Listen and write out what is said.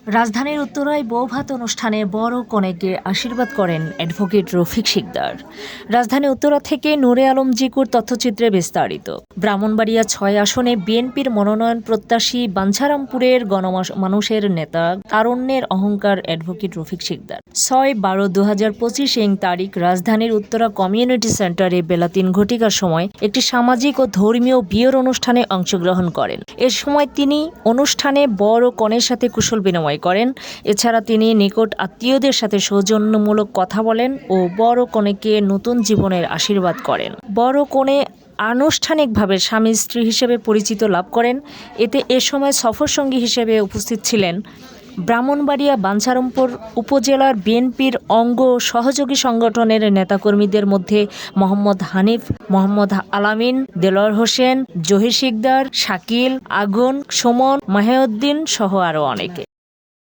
রাজধানীর উত্তরায় বৌভাত অনুষ্ঠানে বড় কনেকে আশীর্বাদ করেন অ্যাডভোকেট রফিক শিকদার। রাজধানী উত্তরা থেকে নূরে আলম জিকুর তথ্যচিত্রে বিস্তারিত। ব্রাহ্মণবাড়িয়া ৬ আসনে বিএনপির মনোনয়ন প্রত্যাশী বাঞ্ছারামপুরের গণমানুষের নেতা তারুণ্যের অহংকার অ্যাডভোকেট রফিক শিকদার ৬/১২/২০২৫ তারিখ রাজধানীর উত্তরা কমিউনিটি সেন্টারে বেলা ৩ ঘটিকার সময় একটি সামাজিক ও ধর্মীয় বিয়ের অনুষ্ঠানে অংশগ্রহণ করেন। এ সময় তিনি অনুষ্ঠানে বড় কনের সাথে কুশল বিনিময় করেন। এছাড়া তিনি নিকট আত্মীয়দের সাথে সৌজন্যমূলক কথা বলেন ও বড় কনেকে নতুন জীবনের আশীর্বাদ করেন। বড় কনে আনুষ্ঠানিকভাবে স্বামী স্ত্রী হিসেবে পরিচিত লাভ করেন। এ সময় সফরসঙ্গী হিসেবে উপস্থিত ছিলেন ব্রাহ্মণবাড়িয়া বাঞ্ছারামপুর উপজেলার বিএনপির অঙ্গ সহযোগী সংগঠনের নেতাকর্মীদের মধ্যে মোহাম্মদ হানিফ, মোহাম্মদ আলামিন, দেলোয়ার হোসেন, জহির শিকদার, শাকিল, আগুন, সুমন, মাহিউদ্দিন সহ আরও অনেকে।